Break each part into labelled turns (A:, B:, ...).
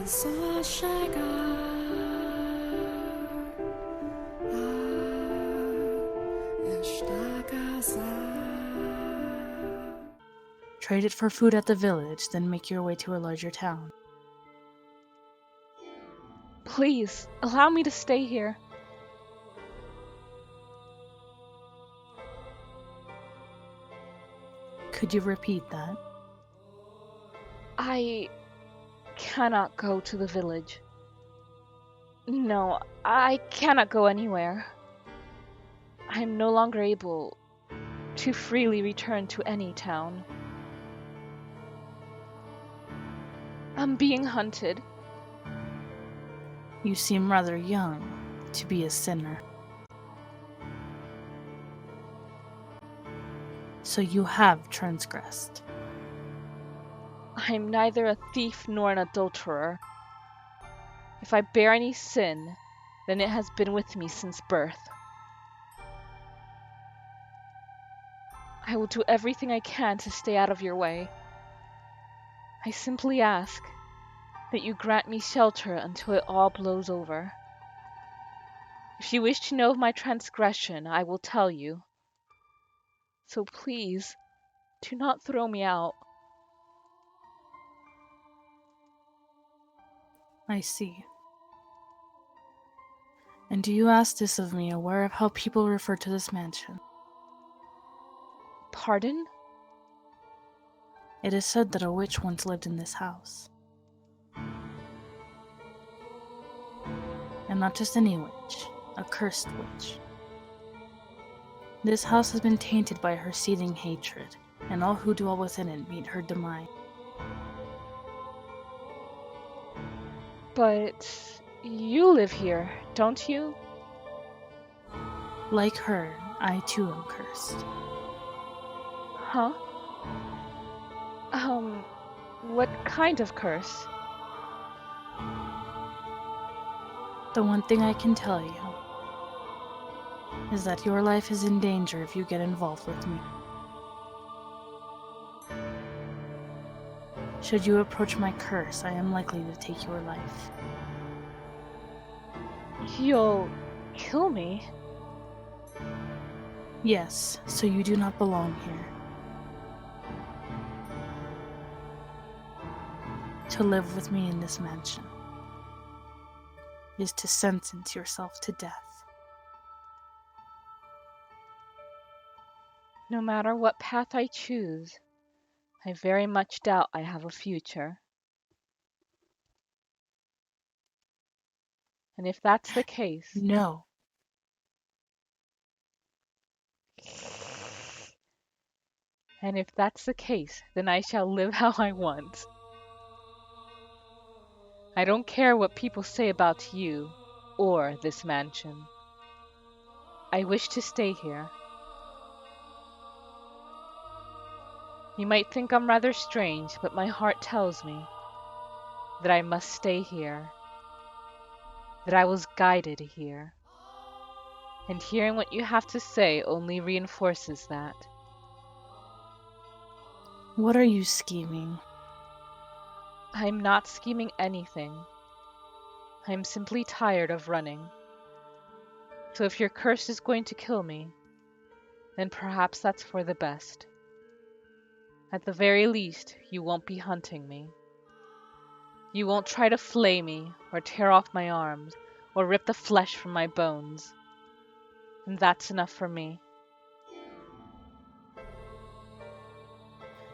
A: só chegar a esta casa.
B: Trade it for food at the village, then make your way to a larger town.
C: Please, allow me to stay here.
B: Could you repeat that?
C: I cannot go to the village. No, I cannot go anywhere. I am no longer able to freely return to any town. I'm being hunted.
B: You seem rather young to be a sinner. So you have transgressed.
C: I'm neither a thief nor an adulterer. If I bear any sin, then it has been with me since birth. I will do everything I can to stay out of your way. I simply ask that you grant me shelter until it all blows over. If you wish to know of my transgression, I will tell you. So please, do not throw me out.
B: I see. And do you ask this of me, aware of how people refer to this mansion?
C: Pardon?
B: It is said that a witch once lived in this house. And not just any witch, a cursed witch. This house has been tainted by her seething hatred, and all who dwell within it meet her demise.
C: But you live here, don't you?
B: Like her, I too am cursed.
C: Huh? What kind of curse?
B: The one thing I can tell you is that your life is in danger if you get involved with me. Should you approach my curse, I am likely to take your life.
C: You'll kill me?
B: Yes, so you do not belong here. To live with me in this mansion is to sentence yourself to death.
C: No matter what path I choose, I very much doubt I have a future. And if that's the case,
B: No.
C: then I shall live how I want. I don't care what people say about you or this mansion. I wish to stay here. You might think I'm rather strange, but my heart tells me that I must stay here, that I was guided here. And hearing what you have to say only reinforces that.
B: What are you scheming?
C: I'm not scheming anything. I'm simply tired of running. So if your curse is going to kill me, then perhaps that's for the best. At the very least, you won't be hunting me. You won't try to flay me, or tear off my arms, or rip the flesh from my bones. And that's enough for me.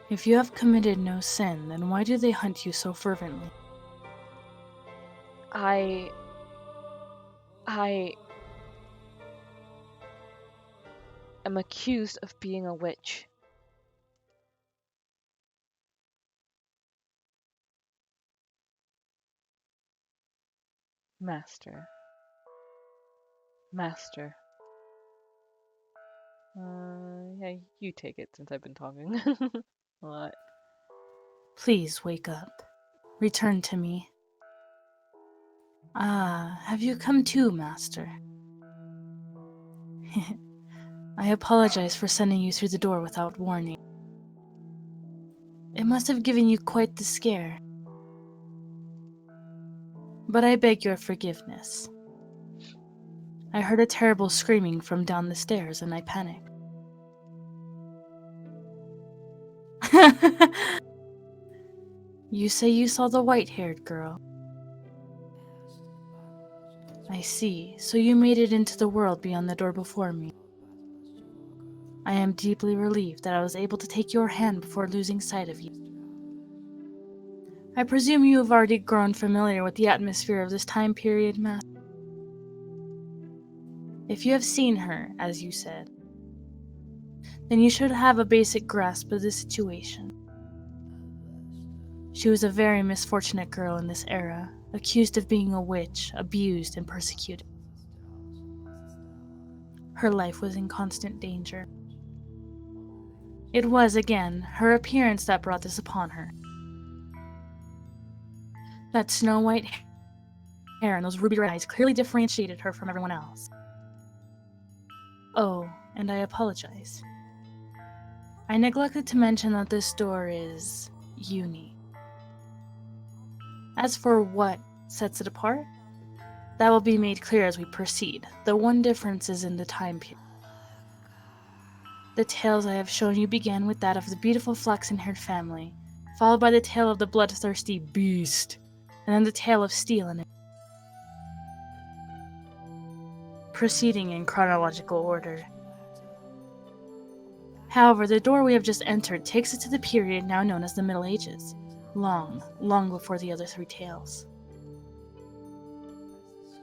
B: If you have committed no sin, then why do they hunt you so fervently?
C: I am accused of being a witch. Master. Yeah, you take it since I've been talking a lot.
B: Please wake up. Return to me. Ah, have you come too, Master? I apologize for sending you through the door without warning. It must have given you quite the scare. But I beg your forgiveness. I heard a terrible screaming from down the stairs and I panicked. You say you saw the white-haired girl. I see, so you made it into the world beyond the door before me. I am deeply relieved that I was able to take your hand before losing sight of you. I presume you have already grown familiar with the atmosphere of this time period, Master. If you have seen her, as you said, then you should have a basic grasp of the situation. She was a very misfortunate girl in this era, accused of being a witch, abused, and persecuted. Her life was in constant danger. It was, again, her appearance that brought this upon her. That snow-white hair and those ruby red eyes clearly differentiated her from everyone else. Oh, and I apologize. I neglected to mention that this door is unique. As for what sets it apart, that will be made clear as we proceed. The one difference is in the time period. The tales I have shown you began with that of the beautiful flaxen-haired family, followed by the tale of the bloodthirsty beast, and then the tale of steel and proceeding in chronological order. However, the door we have just entered takes us to the period now known as the Middle Ages, long, long before the other three tales.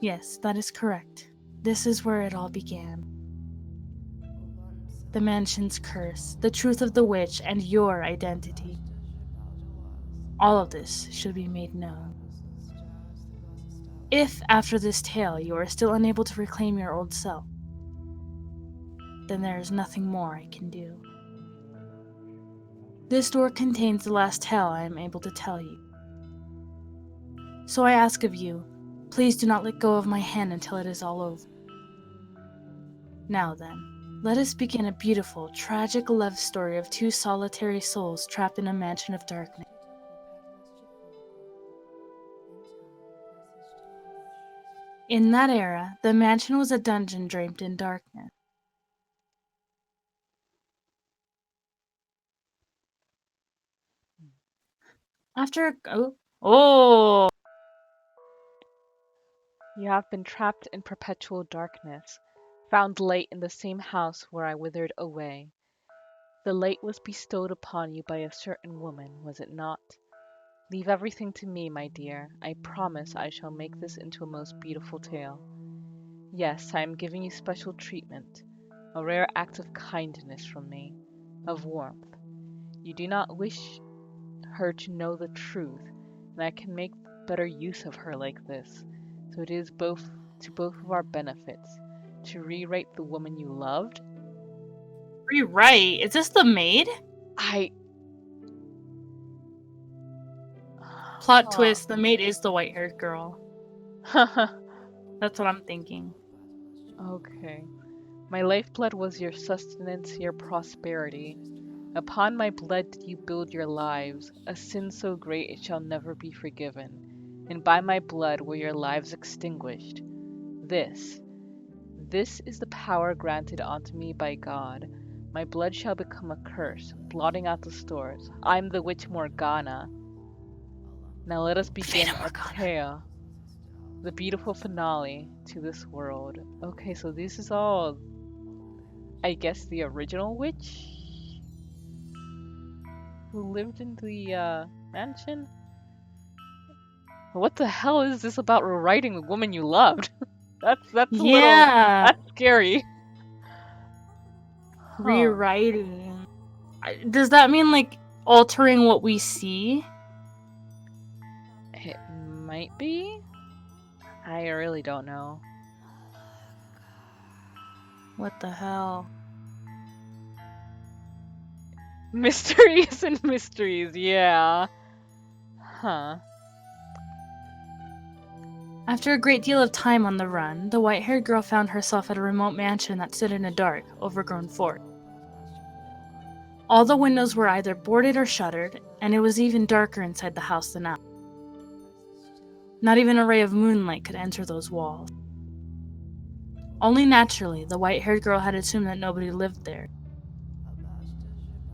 B: Yes, that is correct. This is where it all began. The mansion's curse, the truth of the witch, and your identity. All of this should be made known. If, after this tale, you are still unable to reclaim your old self, then there is nothing more I can do. This door contains the last tale I am able to tell you. So I ask of you, please do not let go of my hand until it is all over. Now then, let us begin a beautiful, tragic love story of two solitary souls trapped in a mansion of darkness. In that era, the mansion was a dungeon draped in darkness. After Oh!
C: You have been trapped in perpetual darkness, found late in the same house where I withered away. The light was bestowed upon you by a certain woman, was it not? Leave everything to me, my dear. I promise I shall make this into a most beautiful tale. Yes, I am giving you special treatment, a rare act of kindness from me, of warmth. You do not wish her to know the truth, and I can make better use of her like this. So it is to both of our benefits, to rewrite the woman you loved.
B: Rewrite? Is this the maid? Plot twist, the maid is the white-haired girl. That's what I'm thinking.
C: Okay. My lifeblood was your sustenance, your prosperity. Upon my blood did you build your lives, a sin so great it shall never be forgiven. And by my blood were your lives extinguished. This is the power granted unto me by God. My blood shall become a curse, blotting out the stores. I'm the witch Morgana. Now let us begin a tale. The beautiful finale to this world. Okay, so this is all, I guess, the original witch who lived in the mansion? What the hell is this about rewriting the woman you loved? that's a little, that's scary.
B: Rewriting. Does that mean like altering what we see?
C: It might be. I really don't know.
B: What the hell?
C: Mysteries and mysteries, yeah. Huh.
B: After a great deal of time on the run, the white-haired girl found herself at a remote mansion that stood in a dark, overgrown fort. All the windows were either boarded or shuttered, and it was even darker inside the house than out. Not even a ray of moonlight could enter those walls. Only naturally, the white-haired girl had assumed that nobody lived there.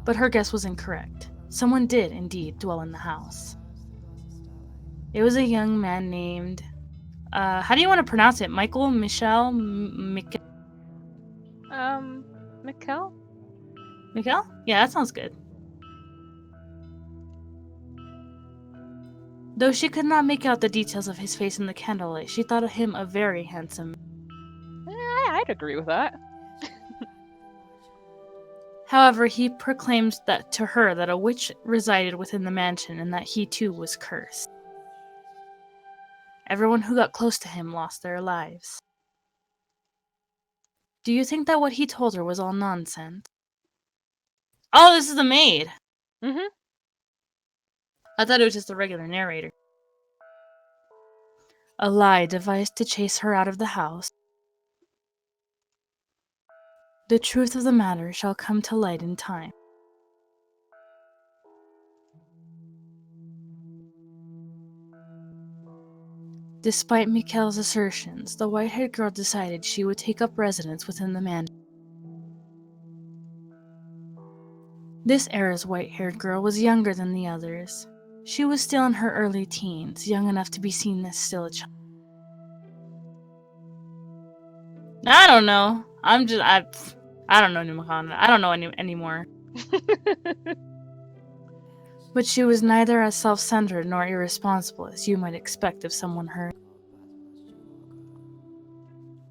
B: But her guess was incorrect. Someone did, indeed, dwell in the house. It was a young man named... how do you want to pronounce it? Michael? Michelle? Mikel?
C: Mikkel?
B: Mikel? Yeah, that sounds good. Though she could not make out the details of his face in the candlelight, she thought of him a very handsome.
C: I'd agree with that.
B: However, he proclaimed that to her that a witch resided within the mansion and that he too was cursed. Everyone who got close to him lost their lives. Do you think that what he told her was all nonsense? Oh, this is the maid!
C: Mm-hmm.
B: I thought it was just a regular narrator. A lie devised to chase her out of the house. The truth of the matter shall come to light in time. Despite Mikel's assertions, the white-haired girl decided she would take up residence within the mansion. This era's white-haired girl was younger than the others. She was still in her early teens, young enough to be seen as still a child. I don't know. I don't know Numahana. I don't know anymore. But she was neither as self-centered nor irresponsible as you might expect of someone her.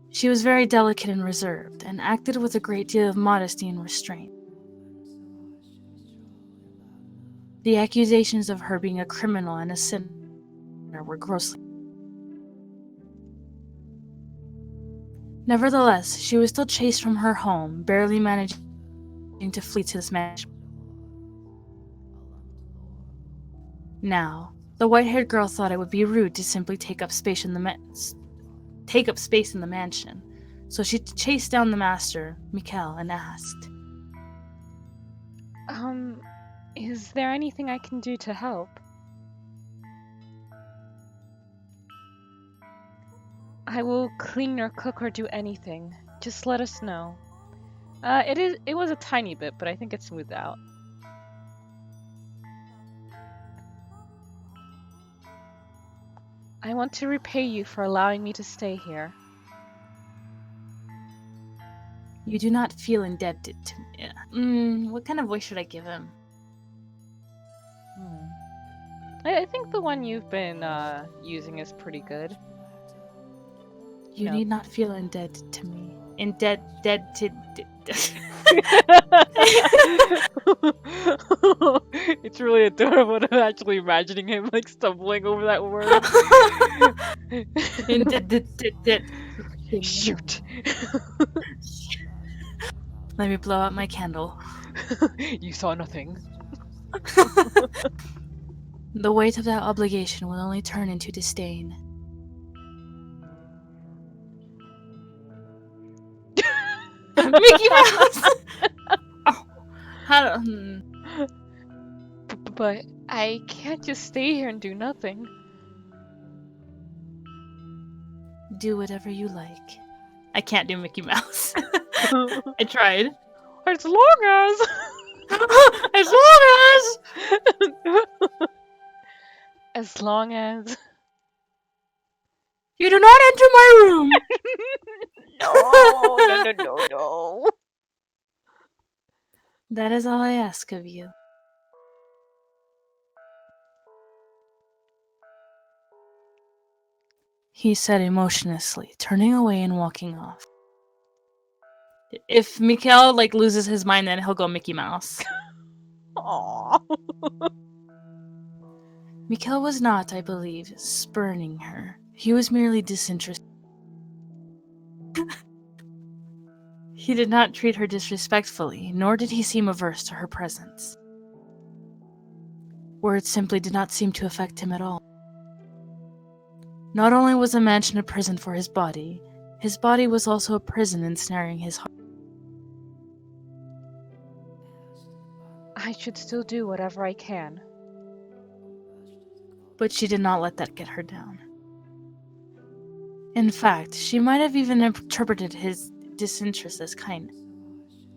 B: She was very delicate and reserved, and acted with a great deal of modesty and restraint. The accusations of her being a criminal and a sinner were grossly. Nevertheless, she was still chased from her home, barely managing to flee to this mansion. Now, the white-haired girl thought it would be rude to simply take up space in the mansion, so she chased down the master, Mikel, and asked,
C: Is there anything I can do to help? I will clean or cook or do anything. Just let us know. It was a tiny bit, but I think it's smoothed out. I want to repay you for allowing me to stay here.
B: You do not feel indebted to me. What kind of voice should I give him?
C: I think the one you've been using is pretty good.
B: You need not feel indebted to me.
C: It's really adorable to actually imagining him like stumbling over that word. Shoot.
B: Let me blow out my candle.
C: You saw nothing.
B: The weight of that obligation will only turn into disdain. Mickey Mouse! Oh, how do...
C: But I can't just stay here and do nothing.
B: Do whatever you like. I can't do Mickey Mouse. I tried.
C: As long as...
B: As long as...
C: As long as...
B: You do not enter my room!
C: No.
B: That is all I ask of you. He said emotionlessly, turning away and walking off. If Mikel loses his mind, then he'll go Mickey Mouse.
C: Aww.
B: Mikel was not, I believe, spurning her. He was merely disinterested. He did not treat her disrespectfully, nor did he seem averse to her presence. Words simply did not seem to affect him at all. Not only was the mansion a prison for his body was also a prison ensnaring his heart.
C: I should still do whatever I can.
B: But she did not let that get her down. In fact, she might have even interpreted his disinterest as kindness.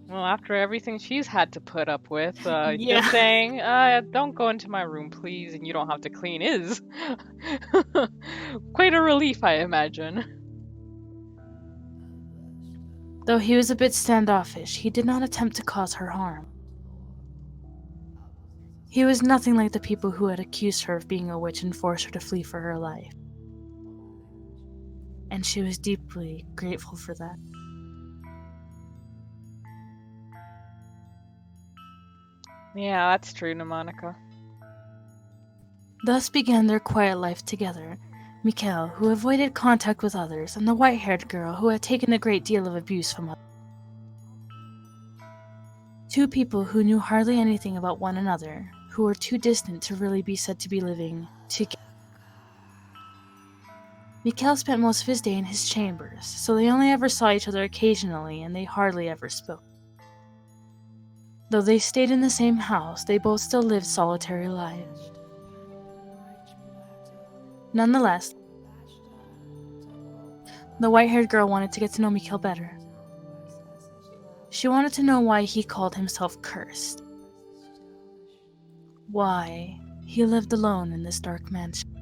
C: Well, after everything she's had to put up with,
B: Yeah.
C: just saying, don't go into my room, please, and you don't have to clean is quite a relief, I imagine.
B: Though he was a bit standoffish, he did not attempt to cause her harm. He was nothing like the people who had accused her of being a witch and forced her to flee for her life. And she was deeply grateful for that.
C: Yeah, that's true, Monica.
B: Thus began their quiet life together. Mikhail, who avoided contact with others, and the white-haired girl who had taken a great deal of abuse from others. Two people who knew hardly anything about one another, who were too distant to really be said to be living together. Mikhail spent most of his day in his chambers, so they only ever saw each other occasionally and they hardly ever spoke. Though they stayed in the same house, they both still lived solitary lives. Nonetheless, the white-haired girl wanted to get to know Mikhail better. She wanted to know why he called himself cursed. Why he lived alone in this dark mansion.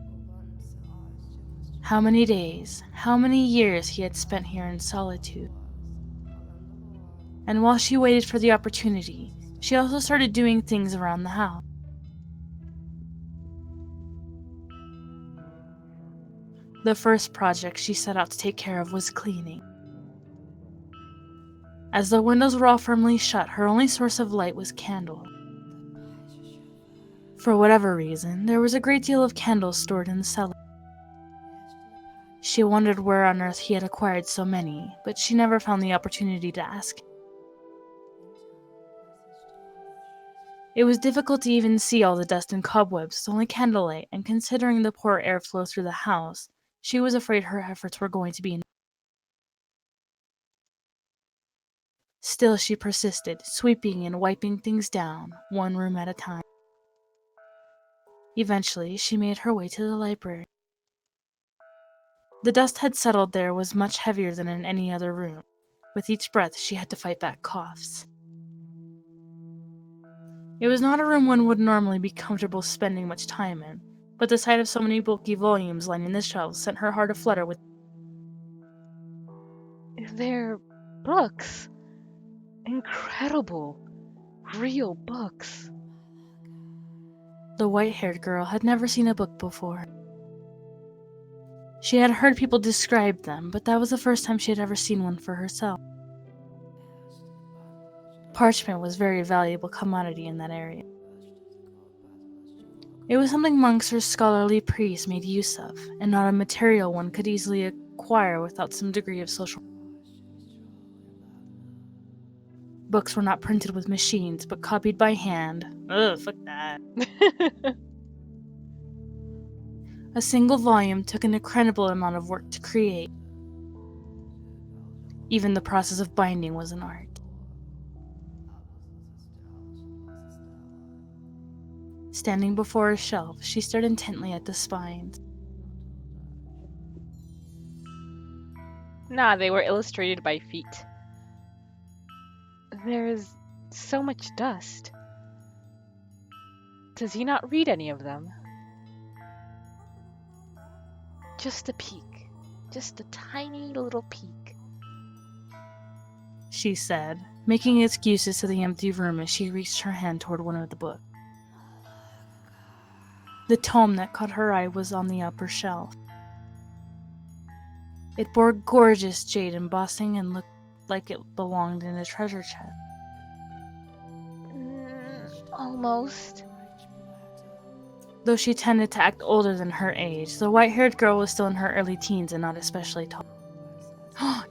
B: How many days, how many years he had spent here in solitude. And while she waited for the opportunity, she also started doing things around the house. The first project she set out to take care of was cleaning. As the windows were all firmly shut, her only source of light was candle. For whatever reason, there was a great deal of candles stored in the cellar. She wondered where on earth he had acquired so many, but she never found the opportunity to ask. It was difficult to even see all the dust and cobwebs with only candlelight, and considering the poor airflow through the house, she was afraid her efforts were going to be in. Still she persisted, sweeping and wiping things down, one room at a time. Eventually, she made her way to the library. The dust had settled there was much heavier than in any other room. With each breath, she had to fight back coughs. It was not a room one would normally be comfortable spending much time in, but the sight of so many bulky volumes lining the shelves sent her heart aflutter with.
C: They're books. Incredible, real books.
B: The white-haired girl had never seen a book before. She had heard people describe them, but that was the first time she had ever seen one for herself. Parchment was a very valuable commodity in that area. It was something monks or scholarly priests made use of, and not a material one could easily acquire without some degree of social. Books were not printed with machines, but copied by hand. Ugh, fuck that. A single volume took an incredible amount of work to create. Even the process of binding was an art. Standing before a shelf, she stared intently at the spines.
C: Nah, they were illustrated by feet. There's so much dust. Does he not read any of them? Just a peek. Just a tiny little peek.
B: She said, making excuses to the empty room as she reached her hand toward one of the books. The tome that caught her eye was on the upper shelf. It bore gorgeous jade embossing and looked like it belonged in a treasure chest.
C: Almost.
B: Though she tended to act older than her age, the white-haired girl was still in her early teens and not especially tall.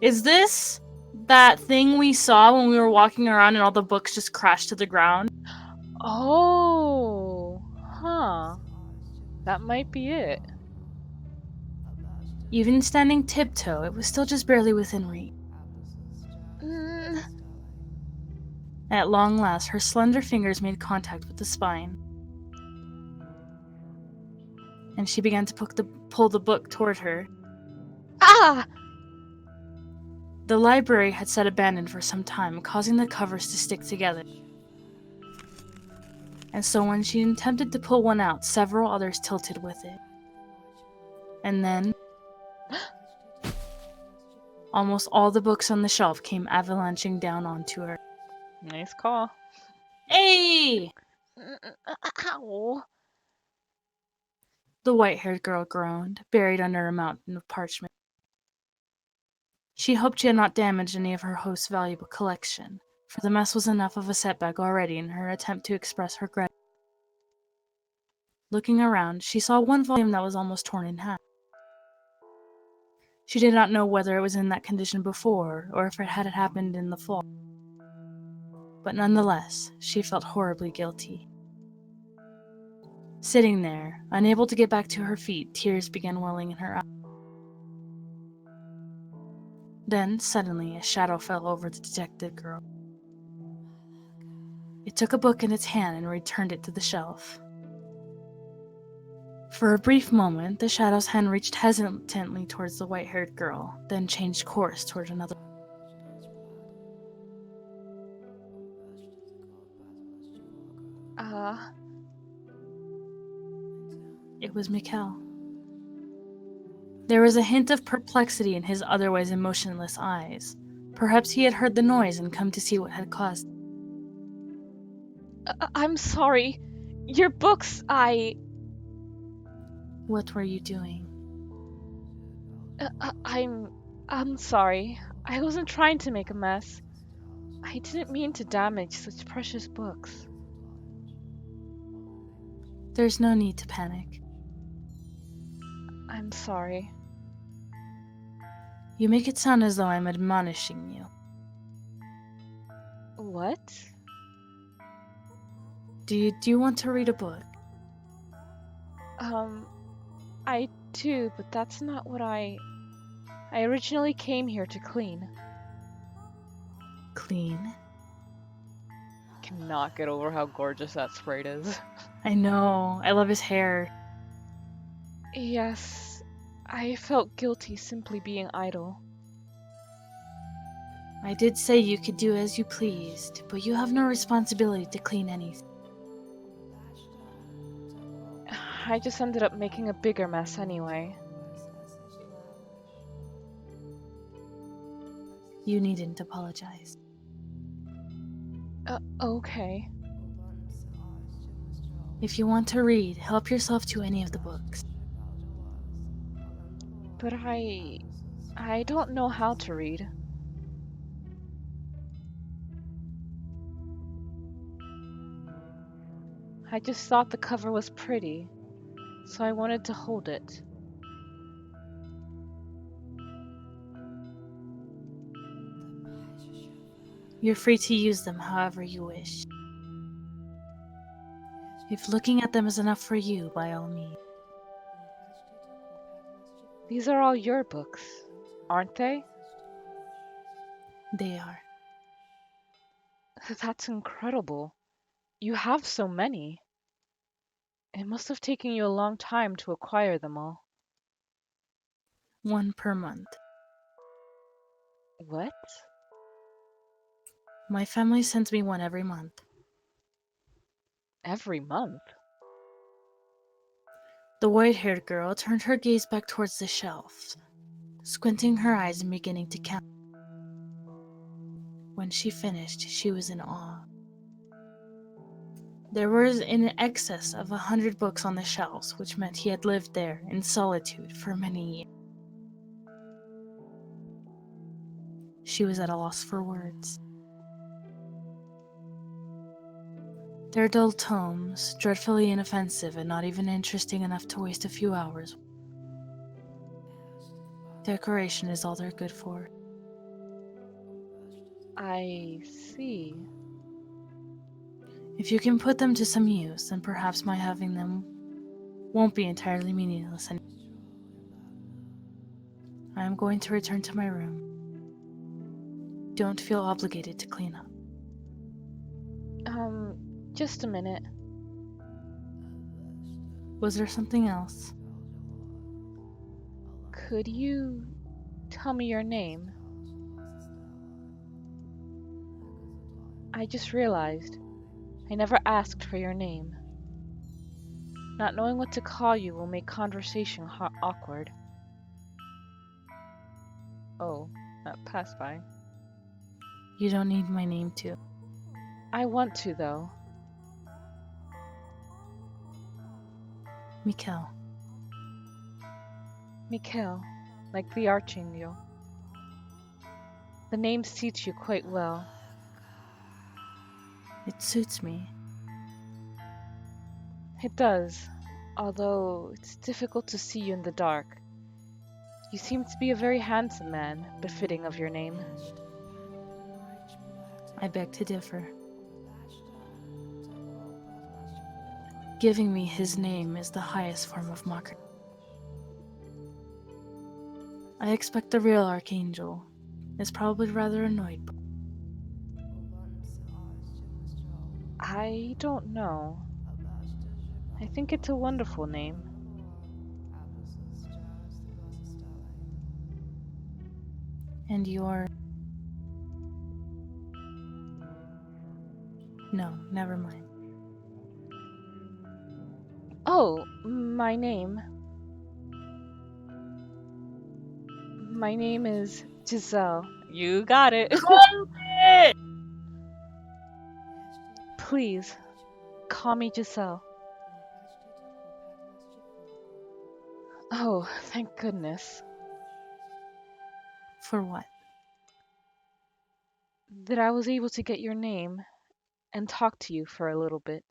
B: Is this that thing we saw when we were walking around and all the books just crashed to the ground?
C: Oh, huh. That might be it.
B: Even standing tiptoe, it was still just barely within reach. At long last, her slender fingers made contact with the spine, and she began to pull the book toward her.
C: Ah!
B: The library had sat abandoned for some time, causing the covers to stick together. And so when she attempted to pull one out, several others tilted with it. And then, almost all the books on the shelf came avalanching down onto her.
C: Nice call.
B: Hey!
C: Ow.
B: The white-haired girl groaned, buried under a mountain of parchment. She hoped she had not damaged any of her host's valuable collection, for the mess was enough of a setback already in her attempt to express her gratitude. Looking around, she saw one volume that was almost torn in half. She did not know whether it was in that condition before, or if it had happened in the fall. But nonetheless, she felt horribly guilty. Sitting there, unable to get back to her feet, tears began welling in her eyes. Then, suddenly, a shadow fell over the detective girl. It took a book in its hand and returned it to the shelf. For a brief moment, the shadow's hand reached hesitantly towards the white-haired girl, then changed course toward another. It was Mikkel. There was a hint of perplexity in his otherwise emotionless eyes. Perhaps he had heard the noise and come to see what had caused it.
C: I'm sorry. Your books,
B: What were you doing?
C: I'm sorry. I wasn't trying to make a mess. I didn't mean to damage such precious books.
B: There's no need to panic.
C: I'm sorry.
B: You make it sound as though I'm admonishing you.
C: What?
B: Do you want to read a book?
C: I do, but that's not what I originally came here to clean.
B: Clean?
C: Cannot get over how gorgeous that sprite is.
B: I know. I love his hair.
C: Yes, I felt guilty simply being idle.
B: I did say you could do as you pleased, but you have no responsibility to clean anything.
C: I just ended up making a bigger mess anyway.
B: You needn't apologize.
C: Okay.
B: If you want to read, help yourself to any of the books.
C: But I don't know how to read. I just thought the cover was pretty, so I wanted to hold it.
B: You're free to use them however you wish. If looking at them is enough for you, by all means.
C: These are all your books, aren't they?
B: They are.
C: That's incredible. You have so many. It must have taken you a long time to acquire them all.
B: One per month.
C: What?
B: My family sends me one every month.
C: Every month?
B: The white-haired girl turned her gaze back towards the shelf, squinting her eyes and beginning to count. When she finished, she was in awe. There was in excess of 100 books on the shelves, which meant he had lived there in solitude for many years. She was at a loss for words. Their dull tomes, dreadfully inoffensive and not even interesting enough to waste a few hours. Decoration is all they're good for.
C: I see.
B: If you can put them to some use, then perhaps my having them won't be entirely meaningless anymore. I am going to return to my room. Don't feel obligated to clean up.
C: Just a minute.
B: Was there something else?
C: Could you tell me your name? I just realized I never asked for your name. Not knowing what to call you will make conversation awkward. Oh, that passed by.
B: You don't need my name to.
C: I want to, though.
B: Mikkel.
C: Mikhail, like the Archangel. The name suits you quite well.
B: It suits me.
C: It does, although it's difficult to see you in the dark. You seem to be a very handsome man, befitting of your name.
B: I beg to differ. Giving me his name is the highest form of mockery. I expect the real Archangel is probably rather annoyed.
C: I don't know. I think it's a wonderful name.
B: And you're... No, never mind.
C: Oh, my name. My name is Giselle. You got it. Please, call me Giselle. Oh, thank goodness.
B: For what?
C: That I was able to get your name and talk to you for a little bit.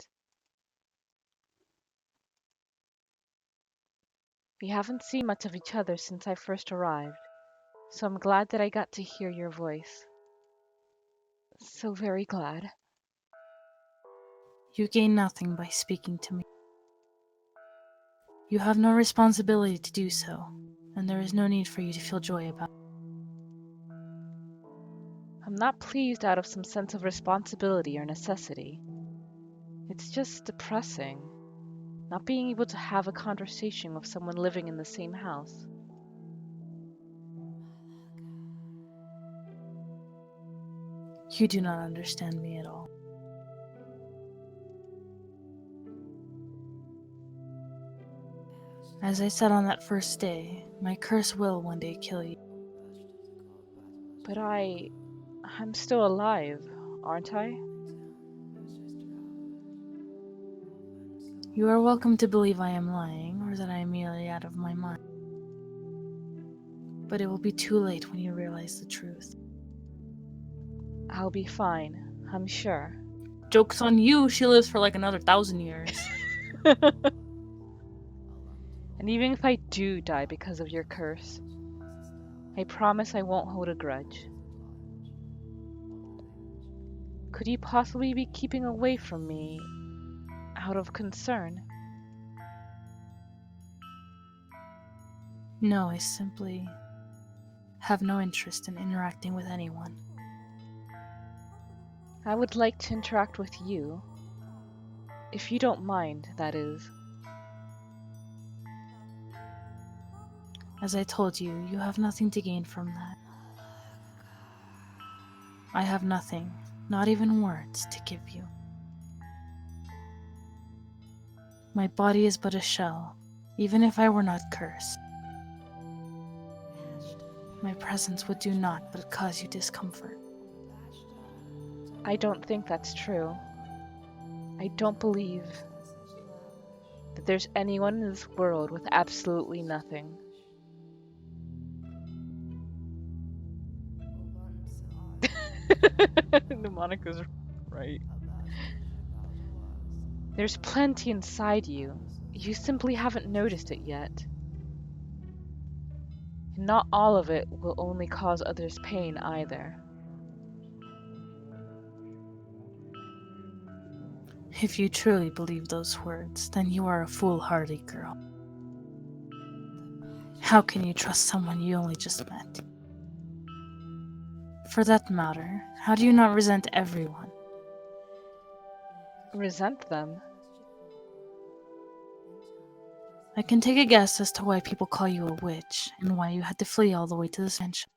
C: We haven't seen much of each other since I first arrived, so I'm glad that I got to hear your voice. So very glad.
B: You gain nothing by speaking to me. You have no responsibility to do so, and there is no need for you to feel joy about it.
C: I'm not pleased out of some sense of responsibility or necessity. It's just depressing, not being able to have a conversation with someone living in the same house.
B: You do not understand me at all. As I said on that first day, my curse will one day kill you.
C: But I'm still alive, aren't I?
B: You are welcome to believe I am lying, or that I am merely out of my mind. But it will be too late when you realize the truth.
C: I'll be fine, I'm sure.
B: Joke's on you, she lives for like another 1,000 years.
C: And even if I do die because of your curse, I promise I won't hold a grudge. Could you possibly be keeping away from me out of concern?
B: No, I simply have no interest in interacting with anyone.
C: I would like to interact with you. If you don't mind, that is.
B: As I told you, you have nothing to gain from that. I have nothing, not even words, to give you. My body is but a shell, even if I were not cursed. My presence would do naught but cause you discomfort.
C: I don't think that's true. I don't believe that there's anyone in this world with absolutely nothing. Monica's right. There's plenty inside you. You simply haven't noticed it yet. And not all of it will only cause others pain either.
B: If you truly believe those words, then you are a foolhardy girl. How can you trust someone you only just met? For that matter, how do you not resent everyone?
C: Resent them?
B: I can take a guess as to why people call you a witch and why you had to flee all the way to this mansion.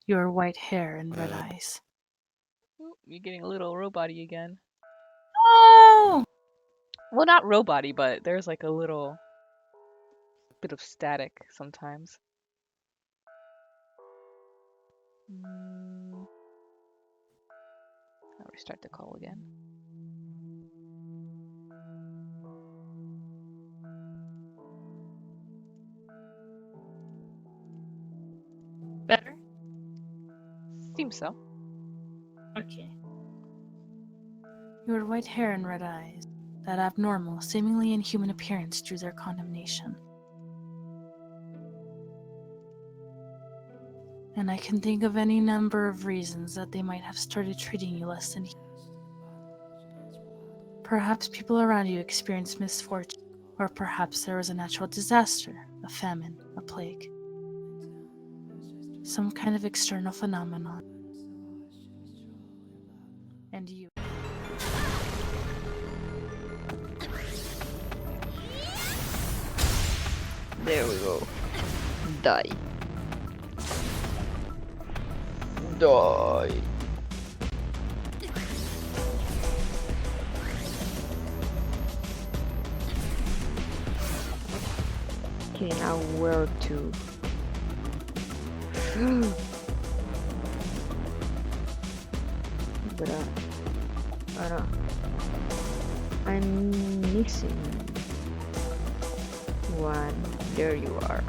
B: Your white hair and red eyes.
C: Ooh, you're getting a little robot-y again.
B: Oh!
C: Well, not robot-y, but there's like a little bit of static sometimes. I'll restart the call again.
B: Better?
C: Seems so.
B: Okay. Your white hair and red eyes. That abnormal, seemingly inhuman appearance drew their condemnation. And I can think of any number of reasons that they might have started treating you less than human. Perhaps people around you experienced misfortune, or perhaps there was a natural disaster, a famine, a plague. Some kind of external phenomenon. And you.
D: There we go. Die. Die. Okay, now where to? But I'm missing one. There you are.